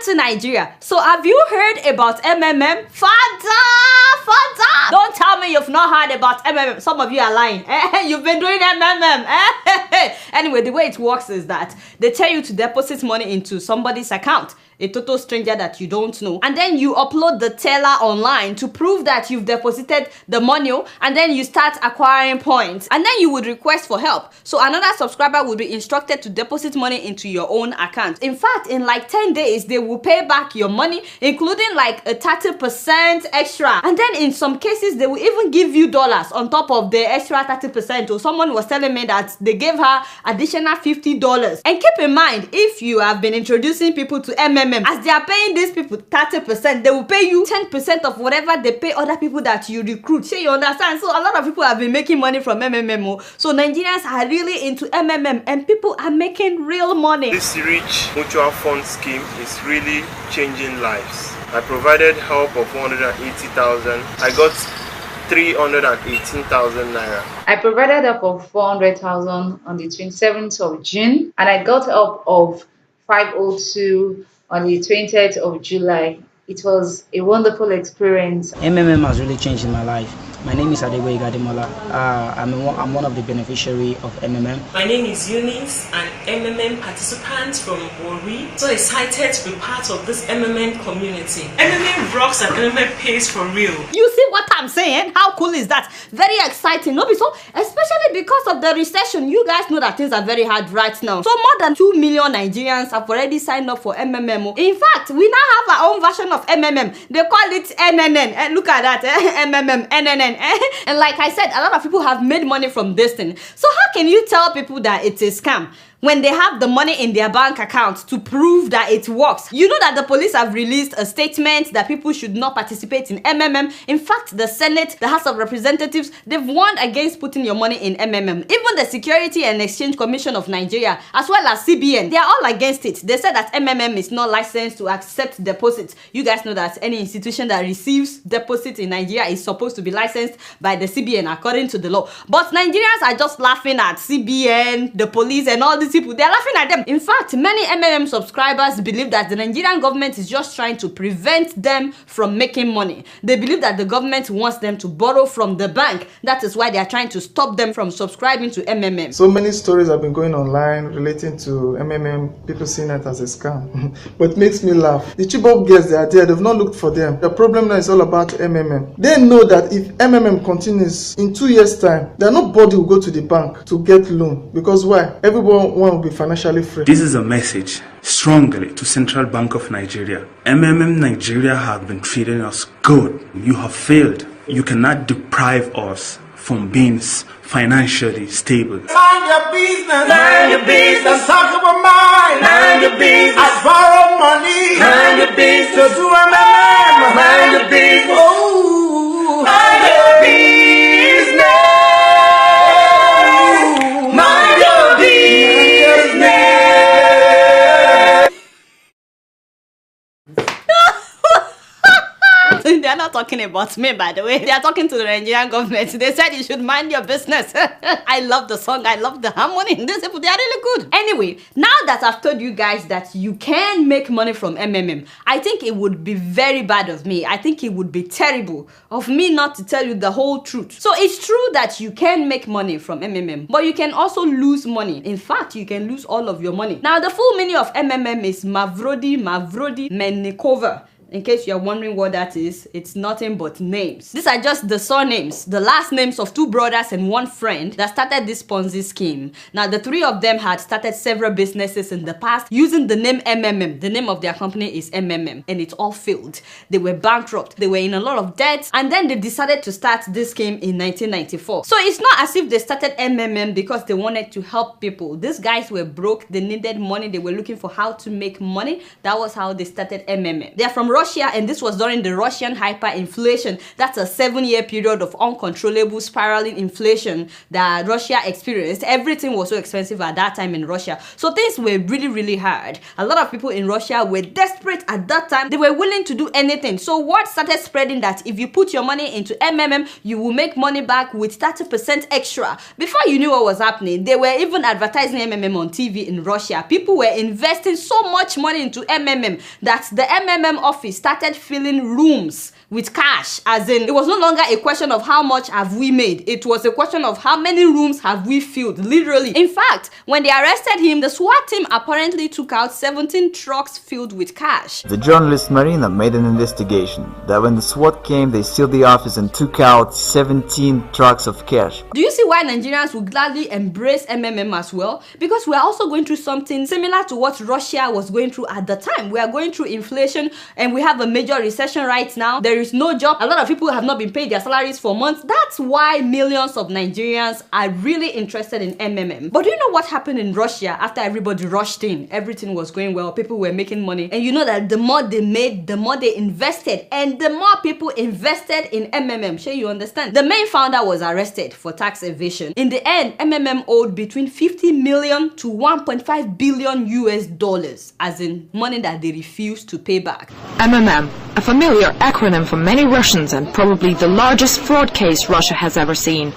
to Nigeria. So have you heard about MMM? Father! Don't tell me you've not heard about MMM. Some of you are lying. You've been doing MMM. Anyway, the way it works is that they tell you to deposit money into somebody's account, a total stranger that you don't know, and then you upload the teller online to prove that you've deposited the money, and then you start acquiring points, and then you would request for help. So another subscriber would be instructed to deposit money into your own account. In fact, in like 10 days they will pay back your money, including like a 30% extra, and then in some cases they will even give you dollars on top of the extra 30%. Or someone was telling me that they gave her additional $50. And keep in mind, if you have been introducing people to MMM, as they are paying these people 30%, they will pay you 10% of whatever they pay other people that you recruit. So you understand? So a lot of people have been making money from MMM. So Nigerians are really into MMM and people are making real money. This Rich Mutual Fund scheme is really changing lives. I provided help of 180,000. I got 318,000 naira. I provided help of 400,000 on the 27th of June, and I got help of 502 on the 20th of July. It was a wonderful experience. MMM has really changed my life. My name is Adegboye Gademola. I'm one of the beneficiaries of MMM. My name is Eunice, an MMM participant from Warri. So excited to be part of this MMM community. MMM rocks and MMM pays for real. You see what I'm saying? How cool is that? Very exciting, no? So, especially because of the recession, you guys know that things are very hard right now. So more than 2 million Nigerians have already signed up for MMM. In fact, we now have our own version of MMM. They call it NNN. And look at that, MMM, NNN. And like I said, a lot of people have made money from this thing. So how can you tell people that it's a scam when they have the money in their bank account to prove that it works? You know that the police have released a statement that people should not participate in MMM. In fact, the Senate, the House of Representatives, they've warned against putting your money in MMM. Even the Security and Exchange Commission of Nigeria, as well as CBN, they are all against it. They said that MMM is not licensed to accept deposits. You guys know that any institution that receives deposits in Nigeria is supposed to be licensed by the CBN according to the law. But Nigerians are just laughing at CBN, the police, and all these people. They're laughing at them. In fact, many MMM subscribers believe that the Nigerian government is just trying to prevent them from making money. They believe that the government wants them to borrow from the bank. That is why they are trying to stop them from subscribing to MMM. So many stories have been going online relating to MMM, people seeing it as a scam. But it makes me laugh. The Chibok girls, they are there, they've not looked for them. The problem now is all about MMM. They know that if MMM continues in 2 years' time, then nobody will go to the bank to get loan. Because why? Everyone will be financially free. This is a message strongly to Central Bank of Nigeria. MMM Nigeria have been treating us good. You have failed. You cannot deprive us from being financially stable. Mind your business. Mind your business. Talk about mine. Mind your business. I borrow money. Mind your business. To do MMM. Mind your business. Oh, mind your business. They are not talking about me, by the way. They are talking to the Nigerian government. They said you should mind your business. I love the song. I love the harmony. These people, they are really good. Anyway, now that I've told you guys that you can make money from MMM, I think it would be very bad of me. I think it would be terrible of me not to tell you the whole truth. So it's true that you can make money from MMM, but you can also lose money. In fact, you can lose all of your money. Now, the full meaning of MMM is Mavrodi Mennikova. In case you're wondering what that is, it's nothing but names. These are just the surnames, the last names of 2 brothers and 1 friend that started this Ponzi scheme. Now, the 3 of them had started several businesses in the past using the name MMM. The name of their company is MMM, and it all failed. They were bankrupt. They were in a lot of debt, and then they decided to start this scheme in 1994. So it's not as if they started MMM because they wanted to help people. These guys were broke. They needed money. They were looking for how to make money. That was how they started MMM. They're from Russia, and this was during the Russian hyperinflation. That's a 7-year period of uncontrollable spiraling inflation that Russia experienced. Everything was so expensive at that time in Russia. So things were really, really hard. A lot of people in Russia were desperate at that time. They were willing to do anything. So word started spreading that if you put your money into MMM, you will make money back with 30% extra. Before you knew what was happening, they were even advertising MMM on TV in Russia. People were investing so much money into MMM that the MMM office started filling rooms with cash, as in it was no longer a question of how much have we made, it was a question of how many rooms have we filled, literally. In fact, when they arrested him, the SWAT team apparently took out 17 trucks filled with cash. The journalist Marina made an investigation that when the SWAT came, they sealed the office and took out 17 trucks of cash. Do you see why Nigerians would gladly embrace MMM as well? Because we are also going through something similar to what Russia was going through at the time. We are going through inflation and we have a major recession right now. There is no job. A lot of people have not been paid their salaries for months. That's why millions of Nigerians are really interested in MMM. But do you know what happened in Russia after everybody rushed in? Everything was going well. People were making money. And you know that the more they made, the more they invested. And the more people invested in MMM. Sure, you understand? The main founder was arrested for tax evasion. In the end, MMM owed between 50 million to 1.5 billion US dollars, as in money that they refused to pay back. MMM, a familiar acronym for many Russians and probably the largest fraud case Russia has ever seen.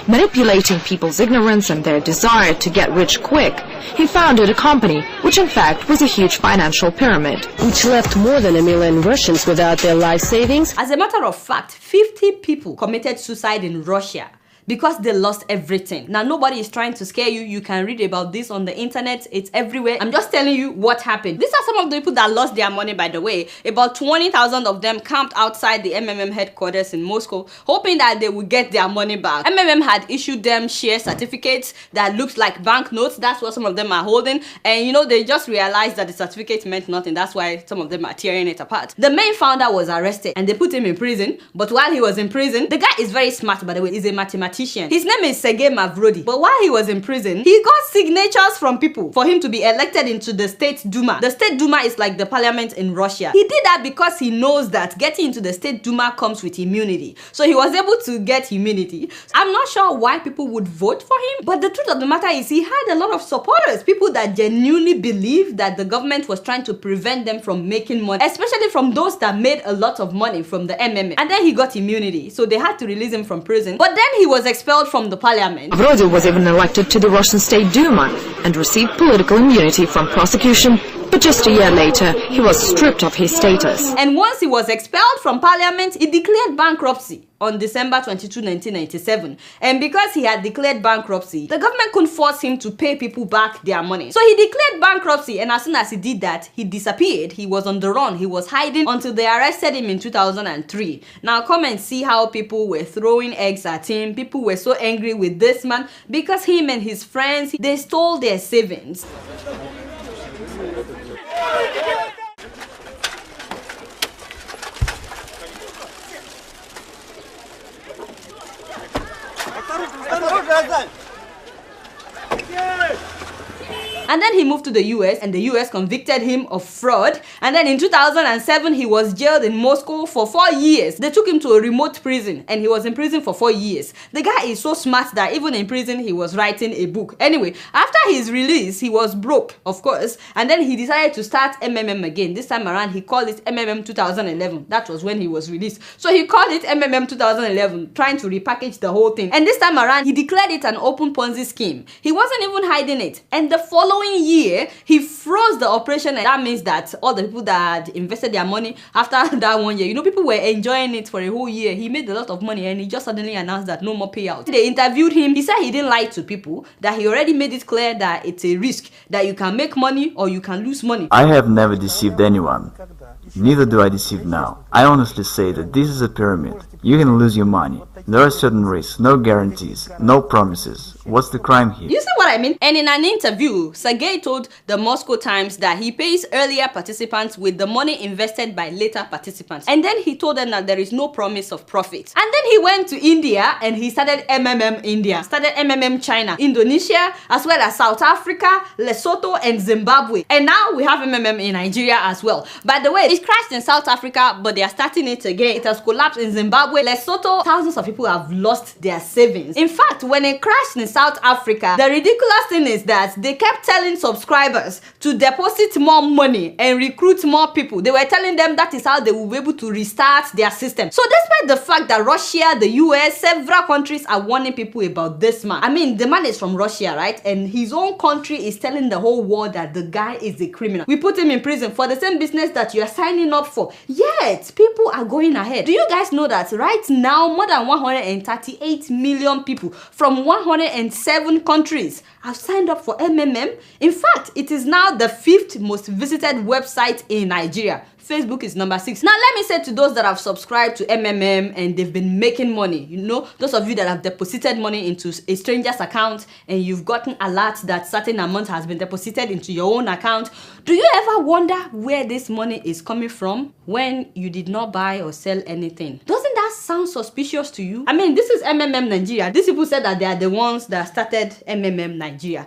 Manipulating people's ignorance and their desire to get rich quick, he founded a company which in fact was a huge financial pyramid, which left more than 1 million Russians without their life savings. As a matter of fact, 50 people committed suicide in Russia because they lost everything. Now, nobody is trying to scare you. You can read about this on the internet. It's everywhere. I'm just telling you what happened. These are some of the people that lost their money, by the way. About 20,000 of them camped outside the MMM headquarters in Moscow, hoping that they would get their money back. MMM had issued them share certificates that looked like banknotes. That's what some of them are holding. And you know, they just realized that the certificate meant nothing. That's why some of them are tearing it apart. The main founder was arrested and they put him in prison. But while he was in prison, the guy is very smart, by the way. He's a mathematician. His name is Sergei Mavrodi. But while he was in prison, he got signatures from people for him to be elected into the State Duma. The State Duma is like the parliament in Russia. He did that because he knows that getting into the State Duma comes with immunity. So he was able to get immunity. I'm not sure why people would vote for him, but the truth of the matter is he had a lot of supporters, people that genuinely believed that the government was trying to prevent them from making money, especially from those that made a lot of money from the MMM. And then he got immunity, so they had to release him from prison. But then he was expelled from the parliament. Mavrodi was even elected to the Russian State Duma and received political immunity from prosecution, but just a year later, he was stripped of his status. And once he was expelled from parliament, he declared bankruptcy on December 22, 1997. And because he had declared bankruptcy, the government couldn't force him to pay people back their money. So he declared bankruptcy, and as soon as he did that, he disappeared. He was on the run. He was hiding until they arrested him in 2003. Now come and see how people were throwing eggs at him. People were so angry with this man because him and his friends, they stole their savings. And then he moved to the US, and the US convicted him of fraud. And then in 2007, he was jailed in Moscow for 4 years. They took him to a remote prison, and he was in prison for 4 years. The guy is so smart that even in prison, he was writing a book. Anyway, after his release, he was broke, of course. And then he decided to start MMM again. This time around, he called it MMM 2011. That was when he was released. So he called it MMM 2011, trying to repackage the whole thing. And this time around, he declared it an open Ponzi scheme. He wasn't even hiding it. And the following year, he froze the operation, and that means that all the people that had invested their money after that 1 year, you know, people were enjoying it for a whole year. He made a lot of money, and he just suddenly announced that no more payout. They interviewed him. He said he didn't lie to people, that he already made it clear that it's a risk, that you can make money or you can lose money. I have never deceived anyone. Neither do I deceive now. I honestly say that this is a pyramid. You can lose your money. There are certain risks, no guarantees, no promises. What's the crime here? You see what I mean? And in an interview, Sergey told the Moscow Times that he pays earlier participants with the money invested by later participants. And then he told them that there is no promise of profit. And then he went to India and he started MMM India, started MMM China, Indonesia, as well as South Africa, Lesotho, and Zimbabwe. And now we have MMM in Nigeria as well. By the way, it crashed in South Africa, but they are starting it again. It has collapsed in Zimbabwe, Lesotho. Thousands of people have lost their savings. In fact, when it crashed in South Africa, the ridiculous thing is that they kept telling subscribers to deposit more money and recruit more people. They were telling them that is how they will be able to restart their system. So despite the fact that Russia, the US, several countries are warning people about this man. I mean, the man is from Russia, right? And his own country is telling the whole world that the guy is a criminal. We put him in prison for the same business that you are signing up for. Yet, people are going ahead. Do you guys know that right now, more than 138 million people from 107 countries have signed up for MMM? In fact, it is now the 5th most visited website in Nigeria. Facebook is number 6. Now, let me say to those that have subscribed to MMM and they've been making money, you know, those of you that have deposited money into a stranger's account and you've gotten alerts that certain amount has been deposited into your own account, do you ever wonder where this money is coming from when you did not buy or sell anything? Doesn't that sound suspicious to you? I mean, this is MMM Nigeria. These people said that they are the ones that started MMM Nigeria.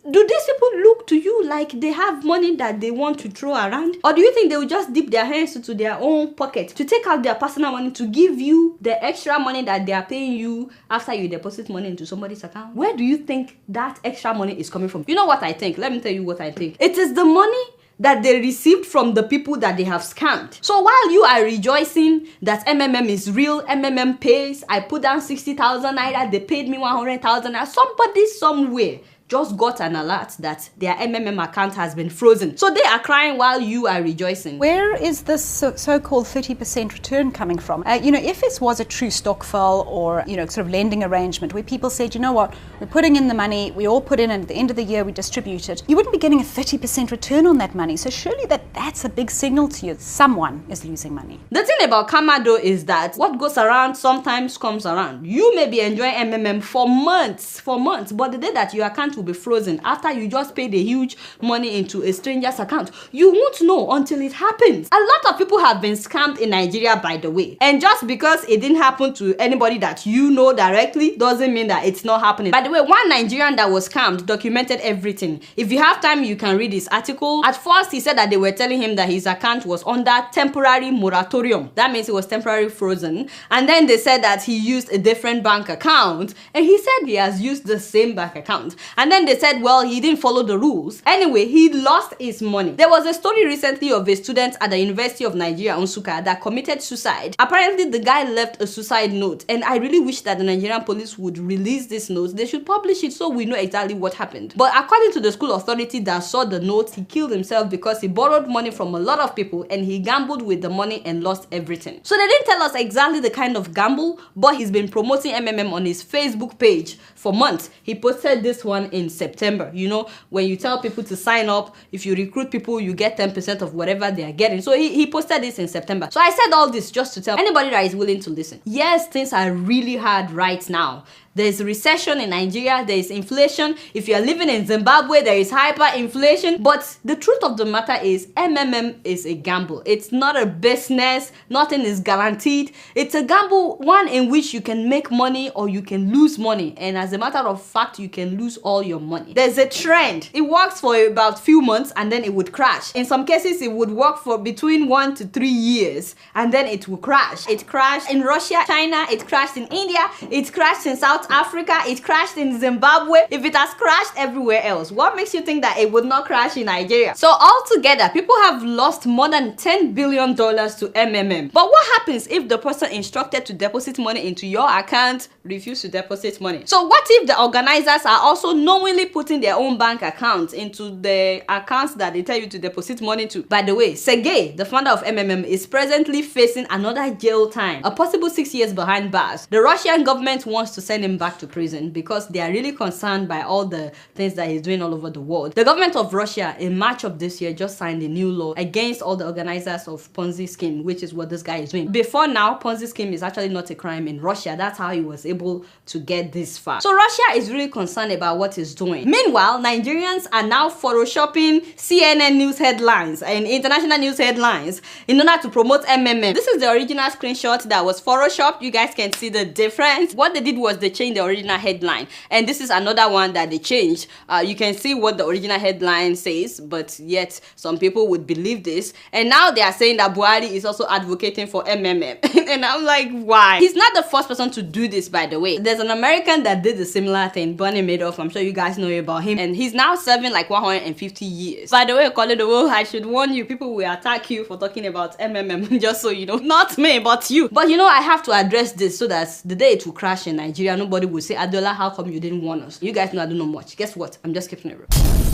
Do these people look to you like they have money that they want to throw around? Or do you think they will just dip their hands into their own pocket to take out their personal money to give you the extra money that they are paying you after you deposit money into somebody's account? Where do you think that extra money is coming from? You know what I think? Let me tell you what I think. It is the money that they received from the people that they have scammed. So while you are rejoicing that MMM is real, MMM pays, I put down 60,000 naira, they paid me 100,000 naira, somebody somewhere just got an alert that their MMM account has been frozen. So they are crying while you are rejoicing. Where is this so-called 30% return coming from? You know, if this was a true stokvel or, you know, sort of lending arrangement where people said, you know what, we're putting in the money, we all put in, and at the end of the year we distribute it, you wouldn't be getting a 30% return on that money. So surely that's a big signal to you. Someone is losing money. The thing about karma though is that what goes around sometimes comes around. You may be enjoying MMM for months, but the day that your account will be frozen after you just paid a huge money into a stranger's account, you won't know until it happens. A lot of people have been scammed in Nigeria, by the way, and just because it didn't happen to anybody that you know directly doesn't mean that it's not happening. By the way, one Nigerian that was scammed documented everything. If you have time, you can read his article. At first, he said that they were telling him that his account was under temporary moratorium. That means it was temporarily frozen. And then they said that he used a different bank account, and he said he has used the same bank account. And then they said, well, he didn't follow the rules. Anyway, he lost his money. There was a story recently of a student at the University of Nigeria, Nsukka, that committed suicide. Apparently, the guy left a suicide note, and I really wish that the Nigerian police would release this note. They should publish it so we know exactly what happened. But according to the school authority that saw the note, he killed himself because he borrowed money from a lot of people and he gambled with the money and lost everything. So they didn't tell us exactly the kind of gamble, but he's been promoting MMM on his Facebook page for months. He posted this one in September. You know, when you tell people to sign up, if you recruit people, you get 10% of whatever they are getting. So he posted this in September. So I said all this just to tell anybody that is willing to listen. Yes, things are really hard right now. There's a recession in Nigeria, there is inflation. If you are living in Zimbabwe, there is hyperinflation. But the truth of the matter is MMM is a gamble. It's not a business. Nothing is guaranteed. It's a gamble, one in which you can make money or you can lose money. And as a matter of fact, you can lose all your money. There's a trend. It works for about a few months and then it would crash. In some cases, it would work for between 1 to 3 years and then it will crash. It crashed in Russia, China, it crashed in India, it crashed in South Africa, it crashed in Zimbabwe. If it has crashed everywhere else, what makes you think that it would not crash in Nigeria? So altogether, people have lost more than $10 billion to MMM. But what happens if the person instructed to deposit money into your account refused to deposit money? So what if the organizers are also knowingly putting their own bank accounts into the accounts that they tell you to deposit money to? By the way, Sergey, the founder of MMM, is presently facing another jail time, a possible 6 years behind bars. The Russian government wants to send him him back to prison because they are really concerned by all the things that he's doing all over the world. The government of Russia in March of this year just signed a new law against all the organizers of Ponzi scheme, which is what this guy is doing. Before now, Ponzi scheme is actually not a crime in Russia. That's how he was able to get this far. So Russia is really concerned about what he's doing. Meanwhile, Nigerians are now photoshopping CNN news headlines and international news headlines in order to promote MMM. This is the original screenshot that was photoshopped. You guys can see the difference. What they did was they changed the original headline, and this is another one that they changed. You can see what the original headline says, but yet some people would believe this, and now they are saying that Buhari is also advocating for MMM. And I'm like, why? He's not the first person to do this, by the way. There's an American that did a similar thing, Bernie Madoff. I'm sure you guys know about him, and he's now serving like 150 years. By the way, Koledowo, I should warn you, people will attack you for talking about MMM, just so you know. Not me, but you. But you know, I have to address this so that the day it will crash in Nigeria, nobody will say, Adola, how come you didn't warn us? You guys know I don't know much. Guess what? I'm just keeping it real.